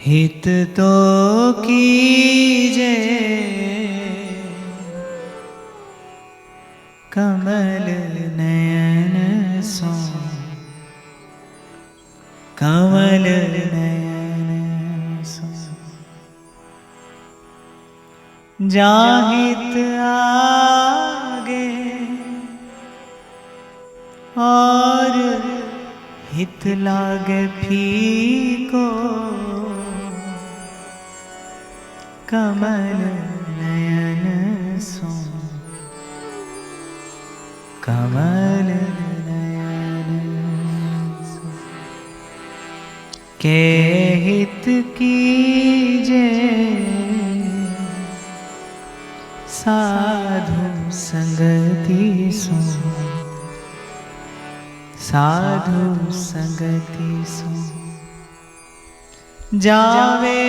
हित तो कीजे कमल नयन सो, कमल नयन सो। जाहित आगे और हित लागे फीको, कमल नयन सो, कमल नयन सो। के हित कीजे साधु संगति सो, साधु संगति सो। जावे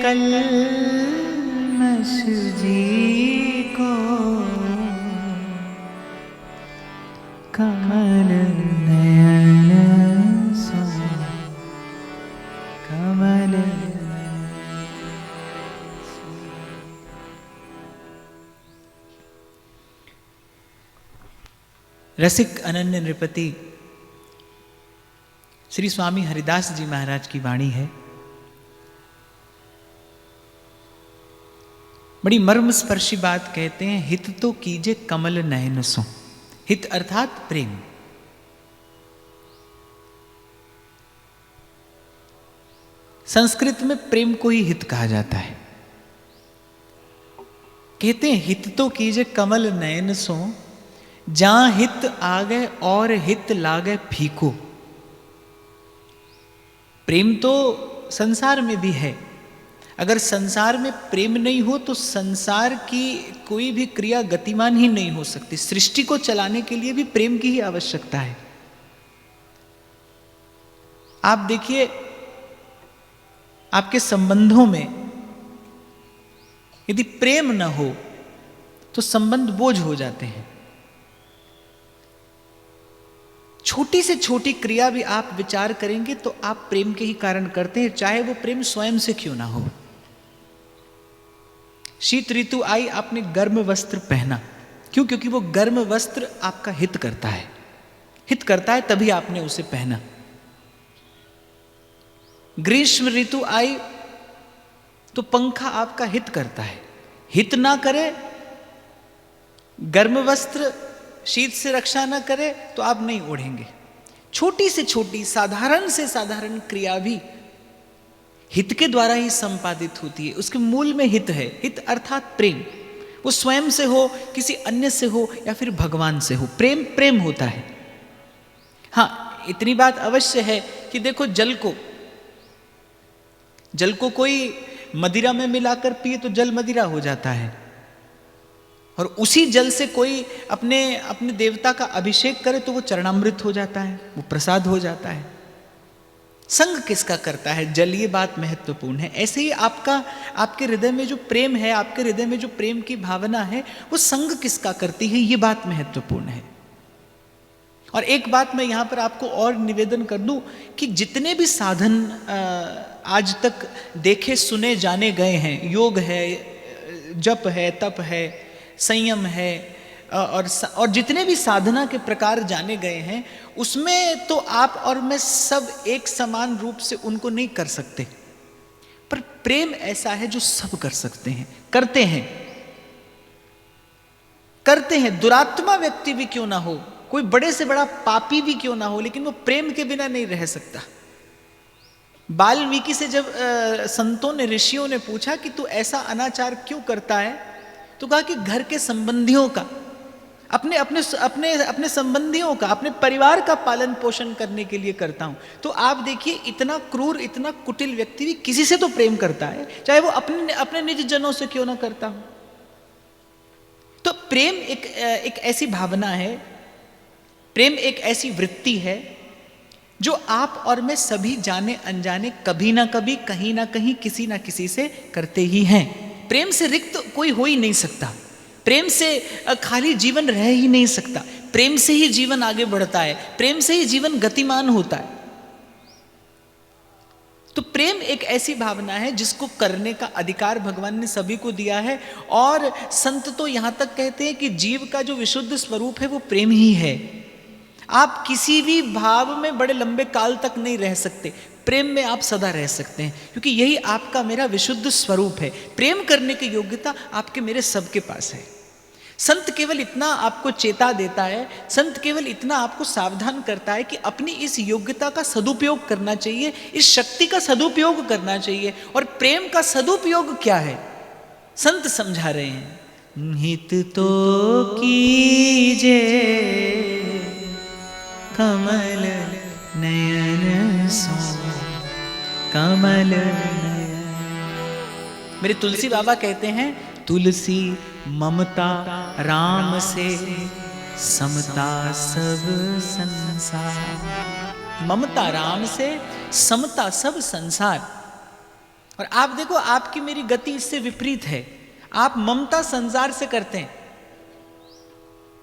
कल्मष जी को, कमल नयन सो, कमल नयन सो। रसिक अनन्य नृपति श्री स्वामी हरिदास जी महाराज की वाणी है। बड़ी मर्म स्पर्शी बात कहते हैं, हित तो कीजे कमल नयन सो। हित अर्थात प्रेम। संस्कृत में प्रेम को ही हित कहा जाता है। कहते हैं हित तो कीजे कमल नयन सो, जहां हित आगे और हित लागे फीको। प्रेम तो संसार में भी है। अगर संसार में प्रेम नहीं हो तो संसार की कोई भी क्रिया गतिमान ही नहीं हो सकती। सृष्टि को चलाने के लिए भी प्रेम की ही आवश्यकता है। आप देखिए, आपके संबंधों में यदि प्रेम न हो तो संबंध बोझ हो जाते हैं। छोटी से छोटी क्रिया भी आप विचार करेंगे तो आप प्रेम के ही कारण करते हैं, चाहे वो प्रेम स्वयं से क्यों ना हो। शीत ऋतु आई, आपने गर्म वस्त्र पहना, क्यों? क्योंकि वो गर्म वस्त्र आपका हित करता है। हित करता है तभी आपने उसे पहना। ग्रीष्म ऋतु आई तो पंखा आपका हित करता है। हित ना करे, गर्म वस्त्र शीत से रक्षा ना करे तो आप नहीं ओढ़ेंगे। छोटी से छोटी, साधारण से साधारण क्रिया भी हित के द्वारा ही संपादित होती है। उसके मूल में हित है। हित अर्थात प्रेम। वो स्वयं से हो, किसी अन्य से हो, या फिर भगवान से हो। प्रेम प्रेम होता है। हाँ, इतनी बात अवश्य है कि देखो, जल को कोई मदिरा में मिलाकर पिए तो जल मदिरा हो जाता है, और उसी जल से कोई अपने देवता का अभिषेक करे तो वो चरणामृत हो जाता है, वो प्रसाद हो जाता है। संग किसका करता है जल, ये बात महत्वपूर्ण है। ऐसे ही आपके हृदय में जो प्रेम है, आपके हृदय में जो प्रेम की भावना है, वो संग किसका करती है, ये बात महत्वपूर्ण है। और एक बात मैं यहाँ पर आपको और निवेदन कर दूं कि जितने भी साधन आज तक देखे सुने जाने गए हैं, योग है, जप है, तप है, संयम है, और जितने भी साधना के प्रकार जाने गए हैं, उसमें तो आप और मैं सब एक समान रूप से उनको नहीं कर सकते। पर प्रेम ऐसा है जो सब कर सकते हैं, करते हैं। दुरात्मा व्यक्ति भी क्यों ना हो, कोई बड़े से बड़ा पापी भी क्यों ना हो, लेकिन वो प्रेम के बिना नहीं रह सकता। वाल्मीकि से जब संतों ने, ऋषियों ने पूछा कि तू ऐसा अनाचार क्यों करता है, तो कहा कि घर के संबंधियों का, अपने संबंधियों का, अपने परिवार का पालन पोषण करने के लिए करता हूं। तो आप देखिए, इतना क्रूर, इतना कुटिल व्यक्ति भी किसी से तो प्रेम करता है, चाहे वो अपने निज जनों से क्यों ना करता हो। तो प्रेम एक ऐसी भावना है, प्रेम एक ऐसी वृत्ति है जो आप और मैं सभी जाने अनजाने कभी ना कभी, कहीं ना कहीं, किसी ना किसी से करते ही हैं। प्रेम से रिक्त कोई हो ही नहीं सकता। प्रेम से खाली जीवन रह ही नहीं सकता। प्रेम से ही जीवन आगे बढ़ता है, प्रेम से ही जीवन गतिमान होता है। तो प्रेम एक ऐसी भावना है जिसको करने का अधिकार भगवान ने सभी को दिया है। और संत तो यहां तक कहते हैं कि जीव का जो विशुद्ध स्वरूप है वो प्रेम ही है। आप किसी भी भाव में बड़े लंबे काल तक नहीं रह सकते, प्रेम में आप सदा रह सकते हैं, क्योंकि यही आपका मेरा विशुद्ध स्वरूप है। प्रेम करने की योग्यता आपके मेरे सबके पास है। संत केवल इतना आपको चेता देता है, संत केवल इतना आपको सावधान करता है कि अपनी इस योग्यता का सदुपयोग करना चाहिए, इस शक्ति का सदुपयोग करना चाहिए। और प्रेम का सदुपयोग क्या है, संत समझा रहे हैं। हित तो कीजे कमल नयन सो, कमल नयन। मेरे तुलसी बाबा कहते हैं, तुलसी ममता राम से, समता सब संसार। ममता राम से, समता सब संसार। और आप देखो, आपकी मेरी गति इससे विपरीत है। आप ममता संसार से करते हैं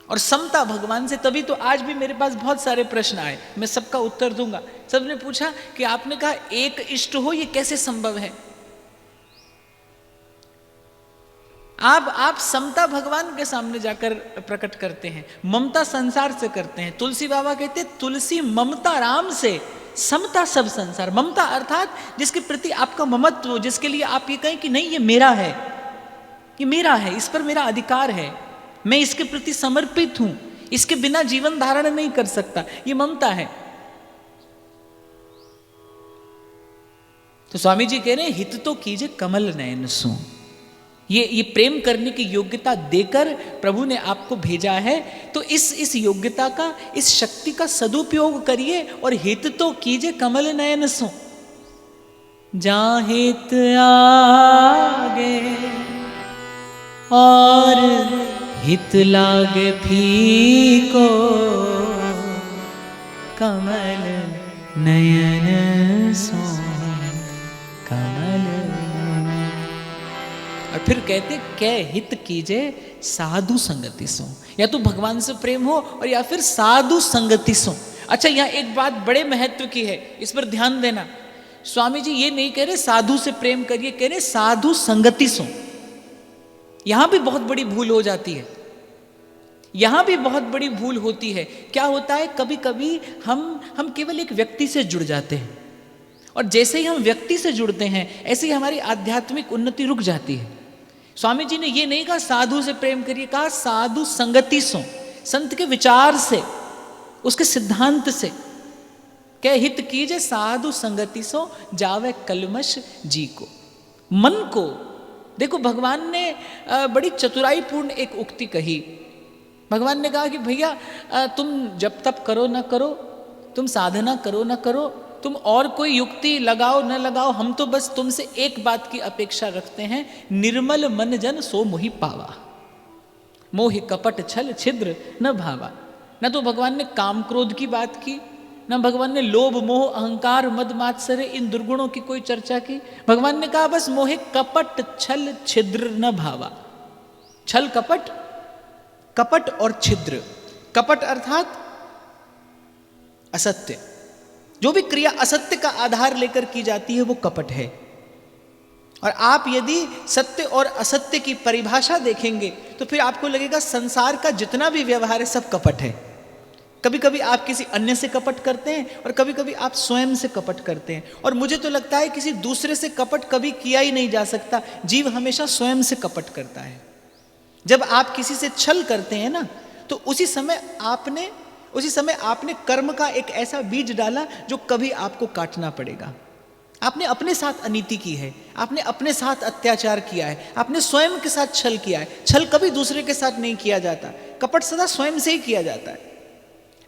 और समता भगवान से। तभी तो आज भी मेरे पास बहुत सारे प्रश्न आए, मैं सबका उत्तर दूंगा। सबने पूछा कि आपने कहा एक इष्ट हो, ये कैसे संभव है? आप समता भगवान के सामने जाकर प्रकट करते हैं, ममता संसार से करते हैं। तुलसी बाबा कहते हैं, तुलसी ममता राम से, समता सब संसार। ममता अर्थात जिसके प्रति आपका ममत्व हो, जिसके लिए आप ये कहें कि नहीं ये मेरा है, ये मेरा है, इस पर मेरा अधिकार है, मैं इसके प्रति समर्पित हूं, इसके बिना जीवन धारण नहीं कर सकता, ये ममता है। तो स्वामी जी कह रहे हैं, हित तो कीजिए कमल नयन सो। ये प्रेम करने की योग्यता देकर प्रभु ने आपको भेजा है। तो इस योग्यता का, इस शक्ति का सदुपयोग करिए और हित तो कीजिए कमल नयन सो। जहाँ हित आगे और हित लागे फीको, कमल नयन सो, कमल। और फिर कहते, कै हित कीजे साधु संगति सो। या तो भगवान से प्रेम हो और या फिर साधु संगति सो। अच्छा, यहां एक बात बड़े महत्व की है, इस पर ध्यान देना। स्वामी जी ये नहीं कह रहे साधु से प्रेम करिए, कह रहे साधु संगति सो। यहां भी बहुत बड़ी भूल हो जाती है, यहां भी बहुत बड़ी भूल होती है। क्या होता है, कभी कभी हम केवल एक व्यक्ति से जुड़ जाते हैं, और जैसे ही हम व्यक्ति से जुड़ते हैं ऐसे ही हमारी आध्यात्मिक उन्नति रुक जाती है। स्वामी जी ने ये नहीं कहा साधु से प्रेम करिए, कहा साधु संगति सो, संत के विचार से, उसके सिद्धांत से। क्या हित कीजिए साधु संगति सो, जावे कलमश जी को, मन को। देखो, भगवान ने बड़ी चतुराईपूर्ण एक उक्ति कही। भगवान ने कहा कि भैया तुम जब तप करो ना करो, तुम साधना करो ना करो, तुम और कोई युक्ति लगाओ न लगाओ, हम तो बस तुमसे एक बात की अपेक्षा रखते हैं, निर्मल मन जन सो मोहि पावा, मोहि कपट छल छिद्र न भावा। न तो भगवान ने काम क्रोध की बात की, न भगवान ने लोभ मोह अहंकार मद मात्सर्य इन दुर्गुणों की कोई चर्चा की। भगवान ने कहा बस मोहे कपट छल छिद्र न भावा। छल कपट, कपट और छिद्र। कपट अर्थात असत्य, जो भी क्रिया असत्य का आधार लेकर की जाती है वो कपट है। और आप यदि सत्य और असत्य की परिभाषा देखेंगे तो फिर आपको लगेगा संसार का जितना भी व्यवहार है सब कपट है। कभी कभी आप किसी अन्य से कपट करते हैं और कभी कभी आप स्वयं से कपट करते हैं। और मुझे तो लगता है किसी दूसरे से कपट कभी किया ही नहीं जा सकता, जीव हमेशा स्वयं से कपट करता है। जब आप किसी से छल करते हैं ना, तो उसी समय आपने कर्म का एक ऐसा बीज डाला जो कभी आपको काटना पड़ेगा। आपने अपने साथ अनीति की है, आपने अपने साथ अत्याचार किया है, आपने स्वयं के साथ छल किया है। छल कभी दूसरे के साथ नहीं किया जाता, कपट सदा स्वयं से ही किया जाता है।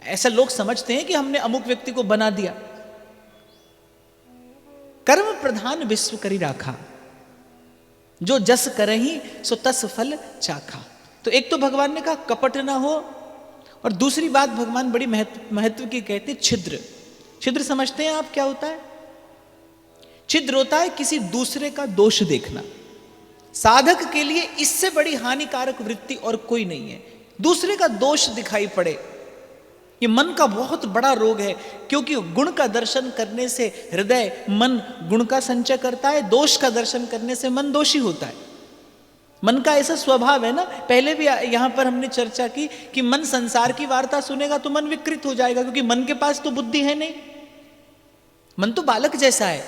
ऐसा लोग समझते हैं कि हमने अमुक व्यक्ति को बना दिया। कर्म प्रधान विश्व करी राखा, जो जस करही सो तस फल चाखा। तो एक तो भगवान ने कहा कपट ना हो, और दूसरी बात भगवान बड़ी महत्व की कहते हैं छिद्र। छिद्र समझते हैं आप क्या होता है? छिद्र होता है किसी दूसरे का दोष देखना। साधक के लिए इससे बड़ी हानिकारक वृत्ति और कोई नहीं है। दूसरे का दोष दिखाई पड़े, ये मन का बहुत बड़ा रोग है, क्योंकि गुण का दर्शन करने से हृदय मन गुण का संचय करता है, दोष का दर्शन करने से मन दोषी होता है। मन का ऐसा स्वभाव है ना, पहले भी यहां पर हमने चर्चा की कि मन संसार की वार्ता सुनेगा तो मन विकृत हो जाएगा, क्योंकि मन के पास तो बुद्धि है नहीं। मन तो बालक जैसा है।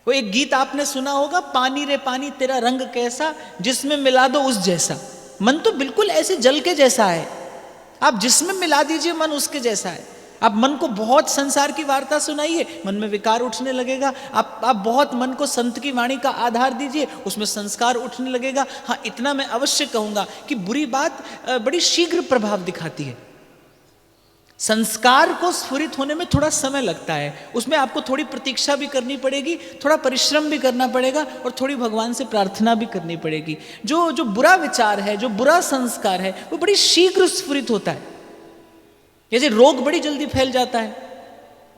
वो एक गीत आपने सुना होगा, पानी रे पानी तेरा रंग कैसा, जिसमें मिला दो उस जैसा। मन तो बिल्कुल ऐसे जल के जैसा है, आप जिसमें मिला दीजिए मन उसके जैसा है। आप मन को बहुत संसार की वार्ता सुनाइए, मन में विकार उठने लगेगा। आप बहुत मन को संत की वाणी का आधार दीजिए, उसमें संस्कार उठने लगेगा। हाँ, इतना मैं अवश्य कहूंगा कि बुरी बात बड़ी शीघ्र प्रभाव दिखाती है। संस्कार को स्फुरित होने में थोड़ा समय लगता है, उसमें आपको थोड़ी प्रतीक्षा भी करनी पड़ेगी, थोड़ा परिश्रम भी करना पड़ेगा और थोड़ी भगवान से प्रार्थना भी करनी पड़ेगी। जो बुरा विचार है, जो बुरा संस्कार है, वो बड़ी शीघ्र स्फुरित होता है। जैसे रोग बड़ी जल्दी फैल जाता है,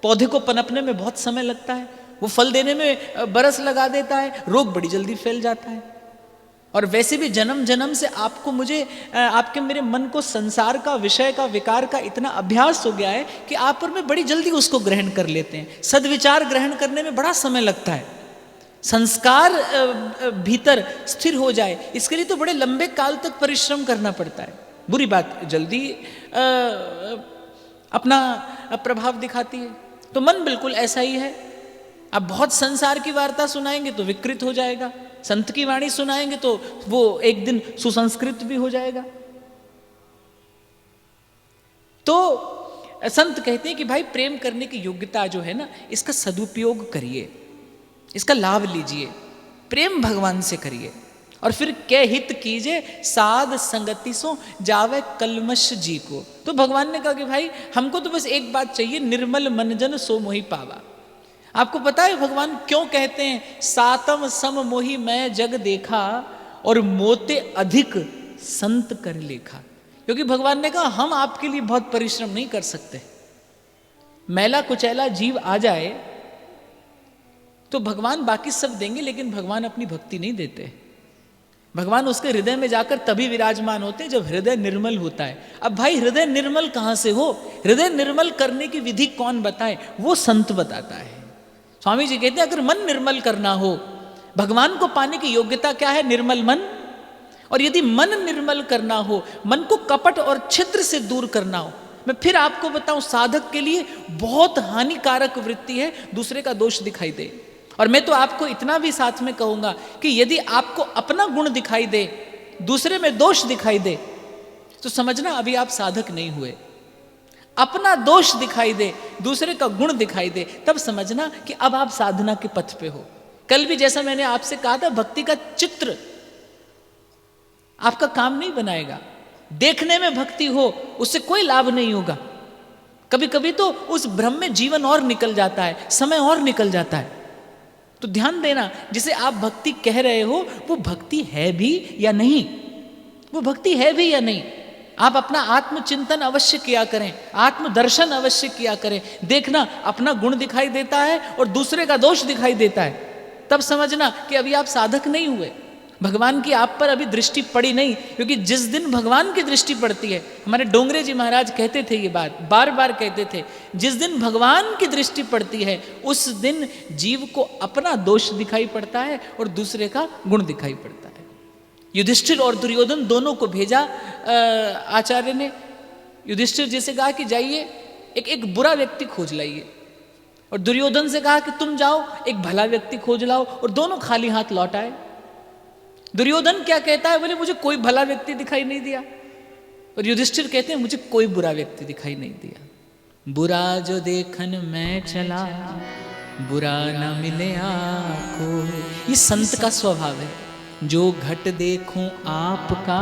पौधे को पनपने में बहुत समय लगता है, वो फल देने में बरस लगा देता है, रोग बड़ी जल्दी फैल जाता है। और वैसे भी जन्म जन्म से आपको मुझे आपके मेरे मन को संसार का, विषय का, विकार का इतना अभ्यास हो गया है कि आप और मैं बड़ी जल्दी उसको ग्रहण कर लेते हैं। सद्विचार ग्रहण करने में बड़ा समय लगता है। संस्कार भीतर स्थिर हो जाए, इसके लिए तो बड़े लंबे काल तक परिश्रम करना पड़ता है। बुरी बात जल्दी अपना प्रभाव दिखाती है। तो मन बिल्कुल ऐसा ही है। आप बहुत संसार की वार्ता सुनाएंगे तो विकृत हो जाएगा, संत की वाणी सुनाएंगे तो वो एक दिन सुसंस्कृत भी हो जाएगा। तो संत कहते हैं कि भाई प्रेम करने की योग्यता जो है ना, इसका सदुपयोग करिए, इसका लाभ लीजिए, प्रेम भगवान से करिए। और फिर क्या हित कीजिए, साध संगति सो जावे कलमश जी को। तो भगवान ने कहा कि भाई हमको तो बस एक बात चाहिए, निर्मल मन जन सो मोहि पावा। आपको पता है भगवान क्यों कहते हैं सातम सम मोहि मैं जग देखा और मोते अधिक संत कर लेखा? क्योंकि भगवान ने कहा हम आपके लिए बहुत परिश्रम नहीं कर सकते। मैला कुचैला जीव आ जाए तो भगवान बाकी सब देंगे, लेकिन भगवान अपनी भक्ति नहीं देते। भगवान उसके हृदय में जाकर तभी विराजमान होते हैं जब हृदय निर्मल होता है। अब भाई हृदय निर्मल कहां से हो? हृदय निर्मल करने की विधि कौन बताए? वो संत बताता है। स्वामी जी कहते हैं अगर मन निर्मल करना हो, भगवान को पाने की योग्यता क्या है? निर्मल मन। और यदि मन निर्मल करना हो, मन को कपट और छिद्र से दूर करना हो, मैं फिर आपको बताऊं साधक के लिए बहुत हानिकारक वृत्ति है दूसरे का दोष दिखाई दे। और मैं तो आपको इतना भी साथ में कहूंगा कि यदि आपको अपना गुण दिखाई दे, दूसरे में दोष दिखाई दे, तो समझना अभी आप साधक नहीं हुए। अपना दोष दिखाई दे, दूसरे का गुण दिखाई दे, तब समझना कि अब आप साधना के पथ पे हो। कल भी जैसा मैंने आपसे कहा था, भक्ति का चित्र आपका काम नहीं बनाएगा। देखने में भक्ति हो, उससे कोई लाभ नहीं होगा। कभी कभी तो उस भ्रम में जीवन और निकल जाता है, समय और निकल जाता है। तो ध्यान देना, जिसे आप भक्ति कह रहे हो वो भक्ति है भी या नहीं, वो भक्ति है भी या नहीं। आप अपना आत्मचिंतन अवश्य किया करें, आत्मदर्शन अवश्य किया करें। देखना अपना गुण दिखाई देता है और दूसरे का दोष दिखाई देता है, तब समझना कि अभी आप साधक नहीं हुए। भगवान की आप पर अभी दृष्टि पड़ी नहीं, क्योंकि जिस दिन भगवान की दृष्टि पड़ती है, हमारे डोंगरे जी महाराज कहते थे, ये बात बार बार कहते थे, जिस दिन भगवान की दृष्टि पड़ती है उस दिन जीव को अपना दोष दिखाई पड़ता है और दूसरे का गुण दिखाई पड़ता है। युधिष्ठिर और दुर्योधन दोनों को भेजा आचार्य ने। युधिष्ठिर जी से कहा कि जाइए एक बुरा व्यक्ति खोज लाइए, और दुर्योधन से कहा कि तुम जाओ एक भला व्यक्ति खोज लाओ, और दोनों खाली हाथ लौट आए। दुर्योधन क्या कहता है? बोले मुझे कोई भला व्यक्ति दिखाई नहीं दिया। और युधिष्ठिर कहते हैं मुझे कोई बुरा व्यक्ति दिखाई नहीं दिया। बुरा जो देखन मैं चला, बुरा न मिले आपको। ये संत का स्वभाव है, जो घट देखूं आपका,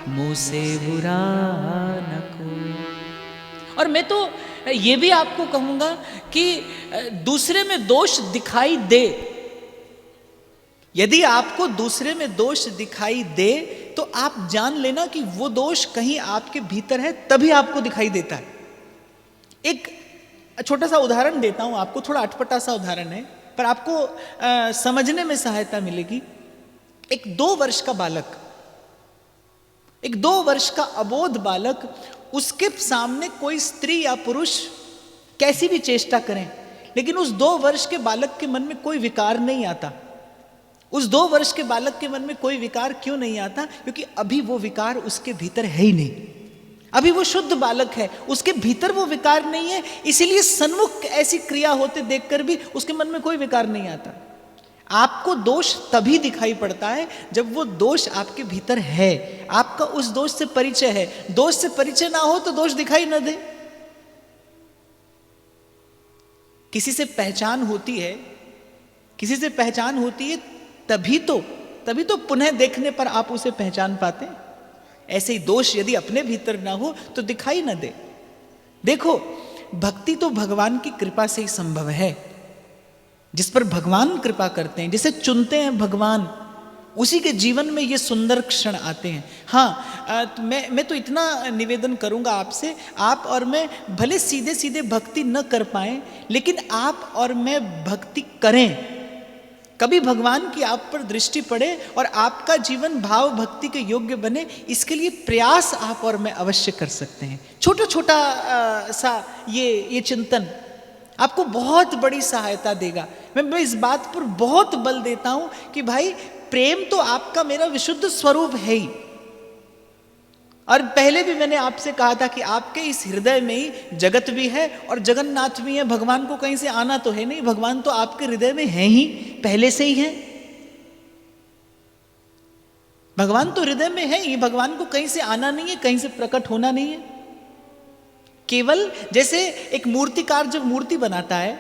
मुंह से बुरा न को। और मैं तो ये भी आपको कहूंगा कि दूसरे में दोष दिखाई दे, यदि आपको दूसरे में दोष दिखाई दे तो आप जान लेना कि वो दोष कहीं आपके भीतर है, तभी आपको दिखाई देता है। एक छोटा सा उदाहरण देता हूं आपको, थोड़ा अटपटा सा उदाहरण है पर आपको समझने में सहायता मिलेगी। एक 2 वर्ष का बालक, एक 2 वर्ष का अबोध बालक उसके सामने कोई स्त्री या पुरुष कैसी भी चेष्टा करें, लेकिन उस 2 वर्ष के बालक के मन में कोई विकार नहीं आता। उस 2 वर्ष के बालक के मन में कोई विकार क्यों नहीं आता? क्योंकि अभी वो विकार उसके भीतर है ही नहीं, अभी वो शुद्ध बालक है, उसके भीतर वो विकार नहीं है। इसीलिए सन्मुख ऐसी क्रिया होते देखकर भी उसके मन में कोई विकार नहीं आता। आपको दोष तभी दिखाई पड़ता है जब वो दोष आपके भीतर है, आपका उस दोष से परिचय है। दोष से परिचय ना हो तो दोष दिखाई ना दे। किसी से पहचान होती है, किसी से पहचान होती है तभी तो पुनः देखने पर आप उसे पहचान पाते हैं। ऐसे ही दोष यदि अपने भीतर ना हो तो दिखाई ना दे। देखो, भक्ति तो भगवान की कृपा से ही संभव है। जिस पर भगवान कृपा करते हैं, जिसे चुनते हैं भगवान, उसी के जीवन में ये सुंदर क्षण आते हैं। हाँ, मैं तो इतना निवेदन करूंगा आपसे, आप और मैं भले सीधे सीधे भक्ति न कर पाएं, लेकिन आप और मैं भक्ति करें। कभी भगवान की आप पर दृष्टि पड़े और आपका जीवन भाव भक्ति के योग्य बने, इसके लिए प्रयास आप और मैं अवश्य कर सकते हैं। छोटा छोटा सा ये चिंतन आपको बहुत बड़ी सहायता देगा। मैं इस बात पर बहुत बल देता हूं कि भाई, प्रेम तो आपका मेरा विशुद्ध स्वरूप है ही। और पहले भी मैंने आपसे कहा था कि आपके इस हृदय में ही जगत भी है और जगन्नाथ भी है। भगवान को कहीं से आना तो है नहीं, भगवान तो आपके हृदय में है ही, पहले से ही है। भगवान तो हृदय में है ही, भगवान को कहीं से आना नहीं है, कहीं से प्रकट होना नहीं है। केवल जैसे एक मूर्तिकार जब मूर्ति बनाता है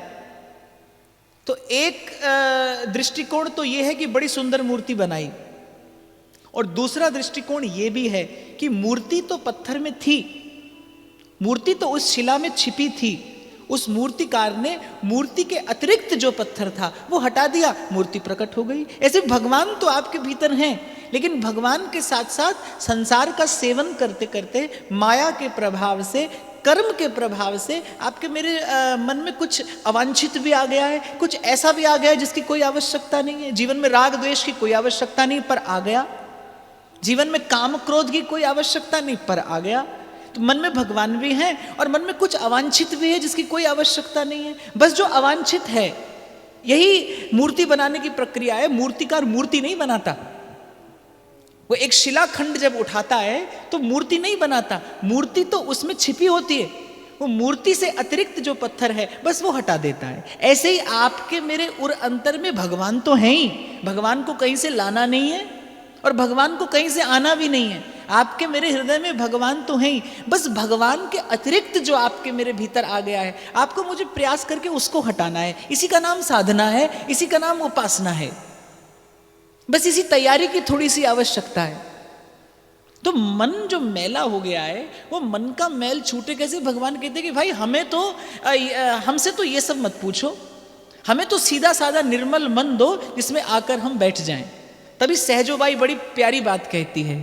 तो एक दृष्टिकोण तो यह है कि बड़ी सुंदर मूर्ति बनाई, और दूसरा दृष्टिकोण यह भी है कि मूर्ति तो पत्थर में थी, मूर्ति तो उस शिला में छिपी थी। उस मूर्तिकार ने मूर्ति के अतिरिक्त जो पत्थर था वो हटा दिया, मूर्ति प्रकट हो गई। ऐसे भगवान तो आपके भीतर हैं, लेकिन भगवान के साथ साथ संसार का सेवन करते करते, माया के प्रभाव से, कर्म के प्रभाव से आपके मेरे मन में कुछ अवांछित भी आ गया है, कुछ ऐसा भी आ गया है जिसकी कोई आवश्यकता नहीं है। जीवन में राग द्वेष की कोई आवश्यकता नहीं, पर आ गया। जीवन में काम क्रोध की कोई आवश्यकता नहीं, पर आ गया। तो मन में भगवान भी हैं और मन में कुछ अवांछित भी है जिसकी कोई आवश्यकता नहीं है। बस जो अवांछित है, यही मूर्ति बनाने की प्रक्रिया है। मूर्तिकार मूर्ति नहीं बनाता, वो एक शिलाखंड जब उठाता है तो मूर्ति नहीं बनाता, मूर्ति तो उसमें छिपी होती है। वो मूर्ति से अतिरिक्त जो पत्थर है बस वो हटा देता है। ऐसे ही आपके मेरे उर अंतर में भगवान तो है ही, भगवान को कहीं से लाना नहीं है और भगवान को कहीं से आना भी नहीं है। आपके मेरे हृदय में भगवान तो है ही, बस भगवान के अतिरिक्त जो आपके मेरे भीतर आ गया है, आपको मुझे प्रयास करके उसको हटाना है। इसी का नाम साधना है, इसी का नाम उपासना है। बस इसी तैयारी की थोड़ी सी आवश्यकता है। तो मन जो मैला हो गया है, वो मन का मैल छूटे कैसे? भगवान कहते हैं कि भाई हमसे तो ये सब मत पूछो, हमें तो सीधा साधा निर्मल मन दो जिसमें आकर हम बैठ जाएं। तभी सहजोबाई बड़ी प्यारी बात कहती है,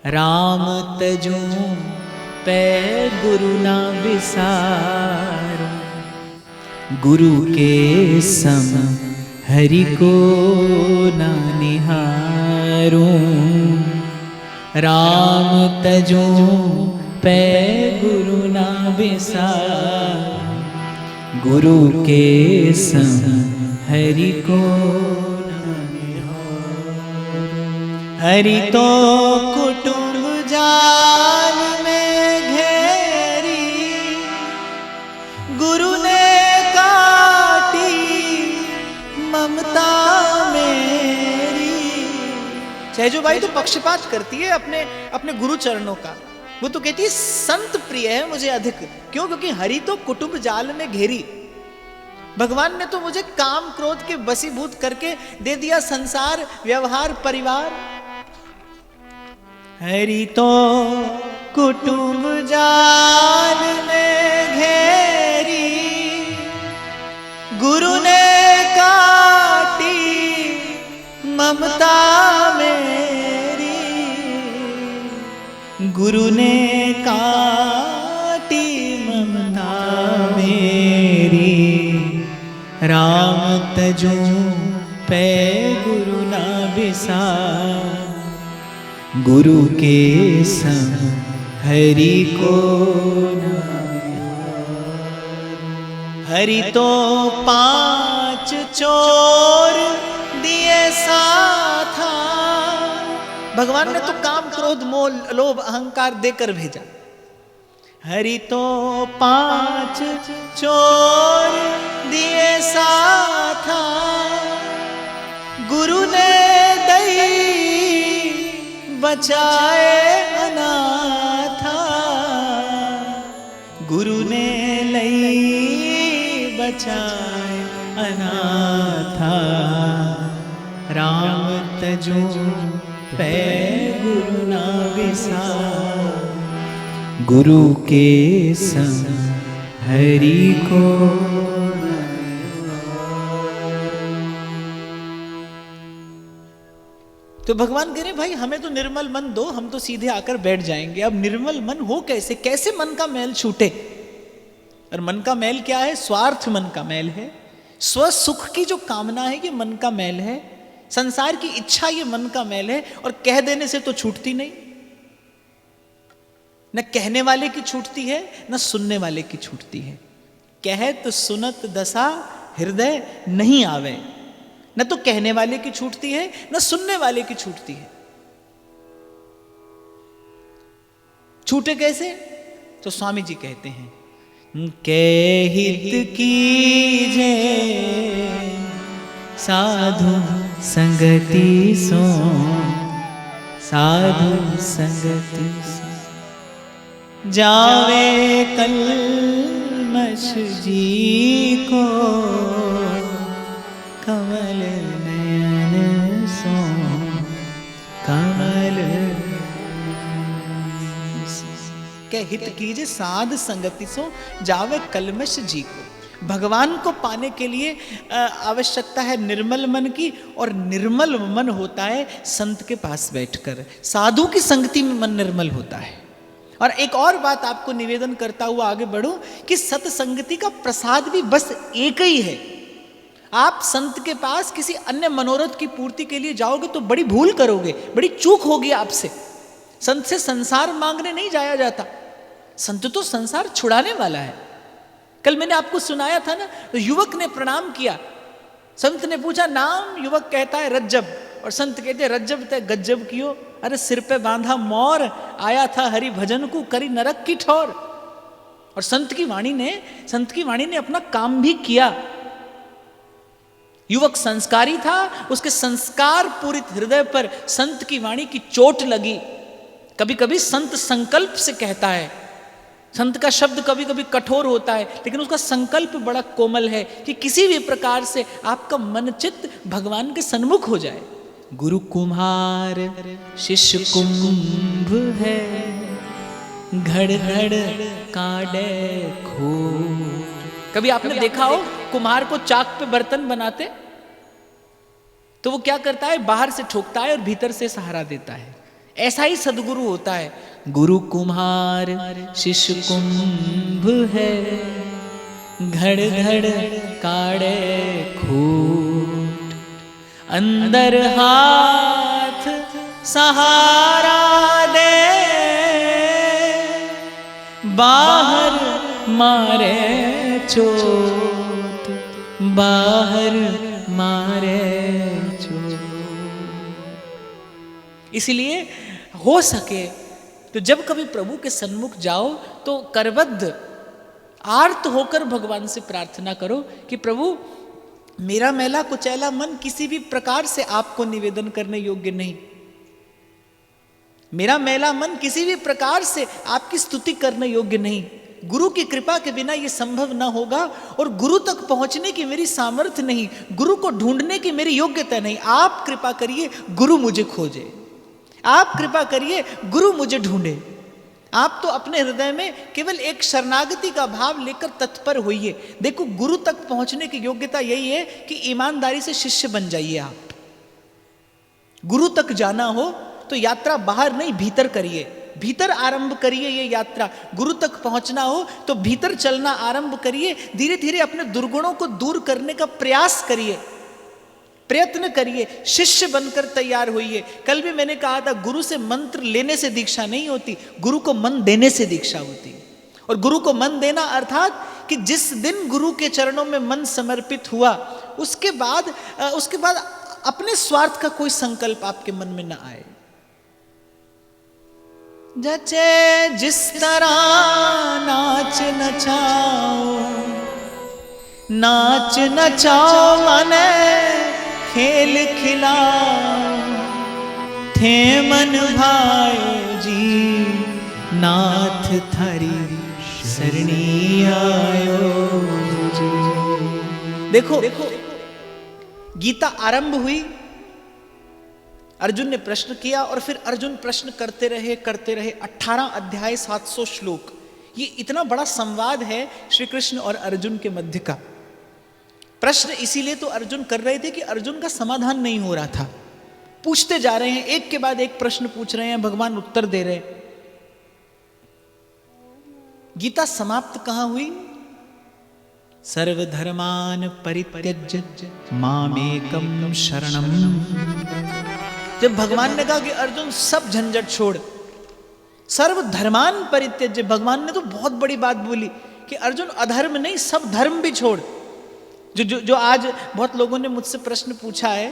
राम तजो पै गुरु ना विसारो, गुरु के सम हरि को ना निहारूं। राम तजो पै गुरु ना विसारो, गुरु के सम हरि को ना निहारूं। हरि तो कुटुंब जाल में घेरी, गुरु ने काटी ममता मेरी। सहजोबाई तो पक्षपात करती है अपने गुरु चरणों का। वो तो कहती है संत प्रिय है मुझे अधिक। क्यों? क्योंकि हरि तो कुटुंब जाल में घेरी, भगवान ने तो मुझे काम क्रोध के बसीभूत करके दे दिया संसार, व्यवहार, परिवार। हरि तो कुटुंब जाल में घेरी, गुरु ने काटी ममता मेरी। गुरु ने काटी ममता मेरी। राम तजो पै गुरु ना विसार, गुरु के सम हरि को हरि तो 5 चोर दिए साथा। भगवान ने तो काम क्रोध मोह लोभ अहंकार देकर भेजा। हरि तो 5 चोर दिए साथा, गुरु ने दई बचाए अनाथा। गुरु ने लई बचाए अनाथा। राम तजो पै गुरु ना विसार, गुरु के संग हरि को। तो भगवान कह रहे भाई हमें तो निर्मल मन दो, हम तो सीधे आकर बैठ जाएंगे। अब निर्मल मन हो कैसे? कैसे मन का मैल छूटे? और मन का मैल क्या है? स्वार्थ मन का मैल है। स्व सुख की जो कामना है ये मन का मैल है। संसार की इच्छा ये मन का मैल है। और कह देने से तो छूटती नहीं। न कहने वाले की छूटती है, न सुनने वाले की छूटती है। कहत सुनत दशा हृदय नहीं आवे। न तो कहने वाले की छूटती है, न सुनने वाले की छूटती है। छूटे कैसे? तो स्वामी जी कहते हैं, कहित कीजे साधु संगति सो, साधु संगति सो जावे कलमश जी को, कमल नयन सो कमल। क्या हित कीजिए साध संगति सो जावे कलमश जी को। भगवान को पाने के लिए आवश्यकता है निर्मल मन की, और निर्मल मन होता है संत के पास बैठकर। साधु की संगति में मन निर्मल होता है। और एक और बात आपको निवेदन करता हुआ आगे बढ़ूं कि सत्संगति का प्रसाद भी बस एक ही है। आप संत के पास किसी अन्य मनोरथ की पूर्ति के लिए जाओगे तो बड़ी भूल करोगे, बड़ी चूक होगी आपसे। संत से संसार मांगने नहीं जाया जाता। संत तो संसार छुड़ाने वाला है। कल मैंने आपको सुनाया था ना, तो युवक ने प्रणाम किया। संत ने पूछा नाम, युवक कहता है रज्जब, और संत कहते रज्जब तय गज्जब कियो। अरे सिर पे बांधा मोर, आया था हरि भजन को करी नरक की ठोर। और संत की वाणी ने अपना काम भी किया। युवक संस्कारी था, उसके संस्कार पूरित हृदय पर संत की वाणी की चोट लगी। कभी कभी संत संकल्प से कहता है। संत का शब्द कभी कभी कठोर होता है, लेकिन उसका संकल्प बड़ा कोमल है कि किसी भी प्रकार से आपका मन चित्त भगवान के सन्मुख हो जाए। गुरु कुम्हार शिष्य कुंभ है, घड़ घड़ काटे खो। कभी आपने देखा हो कुम्हार को चाक पे बर्तन बनाते, तो वो क्या करता है? बाहर से ठोकता है और भीतर से सहारा देता है। ऐसा ही सदगुरु होता है। गुरु कुम्हार शिष्य कुंभ है, घड़ घड़ काटे खूट। अंदर हाथ सहारा दे, बाहर मारे चोट, बाहर मारे चोट। इसलिए हो सके तो जब कभी प्रभु के सन्मुख जाओ तो करबद्ध आर्त होकर भगवान से प्रार्थना करो कि प्रभु मेरा मैला कुचैला मन किसी भी प्रकार से आपको निवेदन करने योग्य नहीं। मेरा मैला मन किसी भी प्रकार से आपकी स्तुति करने योग्य नहीं। गुरु की कृपा के बिना यह संभव न होगा, और गुरु तक पहुंचने की मेरी सामर्थ्य नहीं, गुरु को ढूंढने की मेरी योग्यता नहीं। आप कृपा करिए गुरु मुझे खोजे, आप कृपा करिए गुरु मुझे ढूंढे। आप तो अपने हृदय में केवल एक शरणागति का भाव लेकर तत्पर होइए। देखो गुरु तक पहुंचने की योग्यता यही है कि ईमानदारी से शिष्य बन जाइए। आप गुरु तक जाना हो तो यात्रा बाहर नहीं भीतर करिए, भीतर आरंभ करिए ये यात्रा। गुरु तक पहुंचना हो तो भीतर चलना आरंभ करिए। धीरे धीरे अपने दुर्गुणों को दूर करने का प्रयास करिए। प्रयत्न करिए, शिष्य बनकर तैयार होइए। कल भी मैंने कहा था, गुरु से मंत्र लेने से दीक्षा नहीं होती, गुरु को मन देने से दीक्षा होती। और गुरु को मन देना अर्थात कि जिस दिन गुरु के चरणों में मन समर्पित हुआ, उसके बाद अपने स्वार्थ का कोई संकल्प आपके मन में न आए। जचे जिस तरह नाच नचाओ, नाच नचाओ मने खेल खिलाओ, थे मन भायो जी नाथ थारी सरणी आयो जी। देखो गीता आरंभ हुई, अर्जुन ने प्रश्न किया और फिर अर्जुन प्रश्न करते रहे 18 अध्याय 700 श्लोक। ये इतना बड़ा संवाद है श्री कृष्ण और अर्जुन के मध्य का। प्रश्न इसीलिए तो अर्जुन कर रहे थे कि अर्जुन का समाधान नहीं हो रहा था। पूछते जा रहे हैं, एक के बाद एक प्रश्न पूछ रहे हैं, भगवान उत्तर दे रहे हैं। गीता समाप्त कहां हुई? सर्वधर्मान परित्यज्य मामेकं शरणम। जब भगवान ने कहा कि अर्जुन सब झंझट छोड़, सर्वधर्मान परित्यज्य, भगवान ने तो बहुत बड़ी बात बोली कि अर्जुन अधर्म नहीं, सब धर्म भी छोड़। जो आज बहुत लोगों ने मुझसे प्रश्न पूछा है,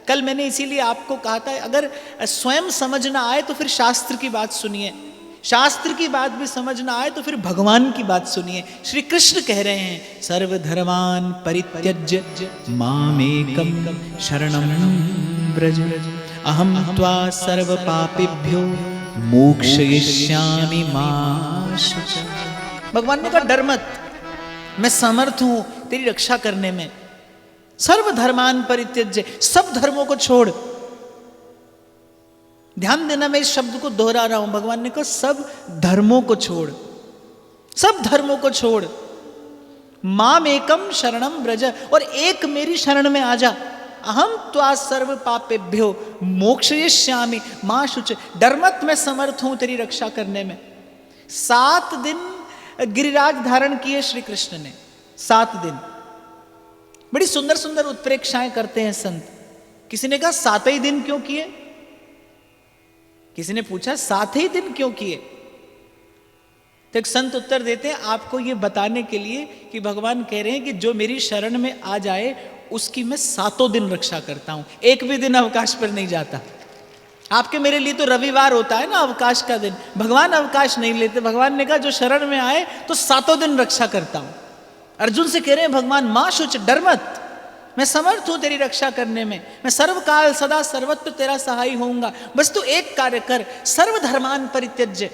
कल मैंने इसीलिए आपको कहा था, अगर स्वयं समझ ना आए तो फिर शास्त्र की बात सुनिए, शास्त्र की बात भी समझ ना आए तो फिर भगवान की बात सुनिए। श्री कृष्ण कह रहे हैं, सर्वधर्मान परित्यज्य मामेकं शरणं व्रज, अहं त्वा सर्व पापेभ्यो मोक्षयिष्यामि मा शुचः। भगवान ने कहा डर मत, मैं समर्थ हूं तेरी रक्षा करने में। सर्वधर्मान परित्यज्य, सब धर्मों को छोड़। ध्यान देना, मैं इस शब्द को दोहरा रहा हूं। भगवान ने कहा सब धर्मों को छोड़, सब धर्मों को छोड़। माम एकम शरणम व्रज, और एक मेरी शरण में आ जा। अहम त्वा सर्व पापेभ्यो मोक्षयिष्यामि मा शुच। डर मत, मैं समर्थ हूं तेरी रक्षा करने में। 7 दिन गिरिराज धारण किए श्री कृष्ण ने, 7 दिन। बड़ी सुंदर सुंदर उत्प्रेक्षाएं करते हैं संत। किसी ने कहा 7 ही दिन क्यों किए? किसी ने पूछा 7 ही दिन क्यों किए? तो एक संत उत्तर देते हैं, आपको यह बताने के लिए कि भगवान कह रहे हैं कि जो मेरी शरण में आ जाए उसकी मैं 7 दिन रक्षा करता हूं, एक भी दिन अवकाश पर नहीं जाता। आपके मेरे लिए तो रविवार होता है ना अवकाश का दिन, भगवान अवकाश नहीं लेते। भगवान ने कहा जो शरण में आए तो 7 दिन रक्षा करता हूं। अर्जुन से कह रहे हैं भगवान, मां शुच, डर मत, मैं समर्थ हूं तेरी रक्षा करने में। मैं सर्वकाल सदा सर्वत्र तेरा सहाय होऊंगा। बस तू एक कार्य कर, सर्वधर्मान परित्यज्य।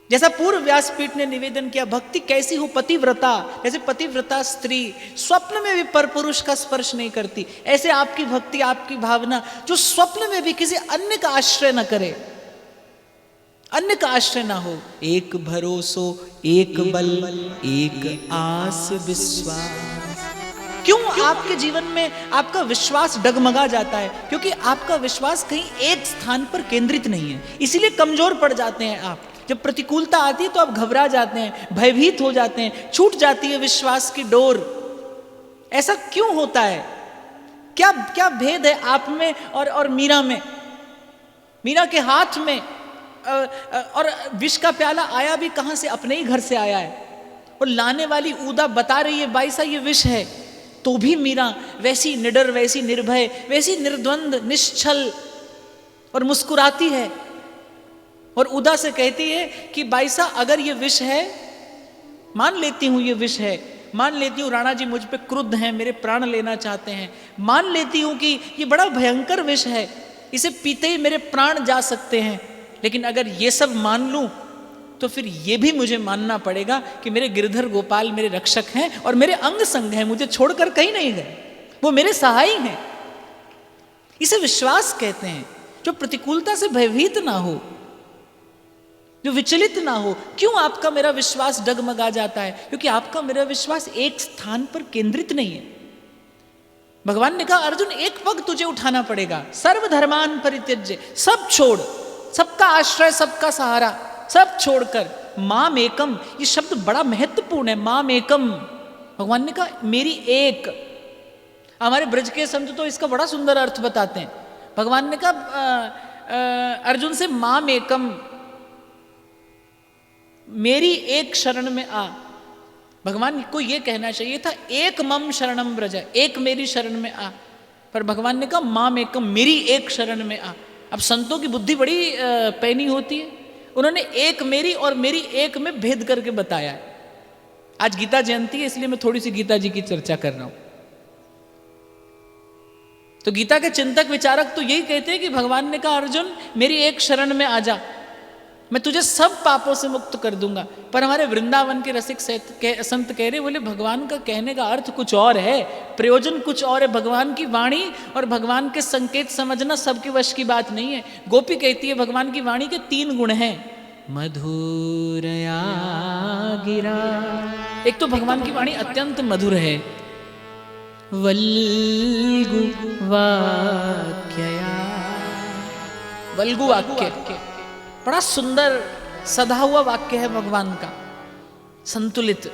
जैसा पूर्व व्यासपीठ ने निवेदन किया, भक्ति कैसी हो? पतिव्रता। जैसे पतिव्रता स्त्री स्वप्न में भी परपुरुष का स्पर्श नहीं करती, ऐसे आपकी भक्ति, आपकी भावना जो स्वप्न में भी किसी अन्य का आश्रय न करे, अन्य का आश्रय ना हो। एक भरोसो, एक बल, एक आस विश्वास। क्यों आपके जीवन में आपका विश्वास डगमगा जाता है? क्योंकि आपका विश्वास कहीं एक स्थान पर केंद्रित नहीं है, इसीलिए कमजोर पड़ जाते हैं आप। जब प्रतिकूलता आती है तो आप घबरा जाते हैं, भयभीत हो जाते हैं, छूट जाती है विश्वास की डोर। ऐसा क्यों होता है? क्या क्या भेद है आप में और मीरा में? मीरा के हाथ में और विष का प्याला आया भी कहां से? अपने ही घर से आया है। और लाने वाली ऊदा बता रही है बाईसा ये विष है, तो भी मीरा वैसी निडर, वैसी निर्भय, वैसी निर्द्वंद, निश्चल और मुस्कुराती है और उदा से कहती है कि बाईसा अगर ये विष है, मान लेती हूं ये विष है, मान लेती हूं राणा जी मुझ पे क्रुद्ध हैं, मेरे प्राण लेना चाहते हैं, मान लेती हूं कि ये बड़ा भयंकर विष है, इसे पीते ही मेरे प्राण जा सकते हैं, लेकिन अगर ये सब मान लूं तो फिर ये भी मुझे मानना पड़ेगा कि मेरे गिरधर गोपाल मेरे रक्षक हैं और मेरे अंग संग हैं, मुझे छोड़कर कहीं नहीं गए, वो मेरे सहाय हैं। इसे विश्वास कहते हैं, जो प्रतिकूलता से भयभीत ना हो, जो विचलित ना हो। क्यों आपका मेरा विश्वास डगमगा जाता है? क्योंकि आपका मेरा विश्वास एक स्थान पर केंद्रित नहीं है। भगवान ने कहा अर्जुन एक पग तुझे उठाना पड़ेगा, सर्वधर्मान परित्यज्य, सब छोड़, सबका आश्रय, सबका सहारा, सब छोड़कर माम एकम। ये शब्द बड़ा महत्वपूर्ण है, माम एकम। भगवान ने कहा मेरी एक। हमारे ब्रज के संत तो इसका बड़ा सुंदर अर्थ बताते हैं। भगवान ने कहा अर्जुन से माम एकम, मेरी एक शरण में आ। भगवान को यह कहना चाहिए था एक मम शरणम ब्रज, एक मेरी शरण में आ, पर भगवान ने कहा माम एकम, मेरी एक शरण में आ। अब संतों की बुद्धि बड़ी पैनी होती है, उन्होंने एक मेरी और मेरी एक में भेद करके बताया है। आज गीता जयंती है इसलिए मैं थोड़ी सी गीता जी की चर्चा कर रहा हूं। तो गीता के चिंतक विचारक तो यही कहते हैं कि भगवान ने कहा अर्जुन मेरी एक शरण में आ जा, मैं तुझे सब पापों से मुक्त कर दूंगा। पर हमारे वृंदावन के रसिक संत कह रहे, बोले भगवान का कहने का अर्थ कुछ और है, प्रयोजन कुछ और है। भगवान की वाणी और भगवान के संकेत समझना सबके वश की बात नहीं है। गोपी कहती है भगवान की वाणी के 3 गुण हैं, मधुरया गिरा, एक तो भगवान की वाणी अत्यंत मधुर है, वल्गु वाक्यया, वल्गु वाक्य बड़ा सुंदर सधा हुआ वाक्य है भगवान का, संतुलित।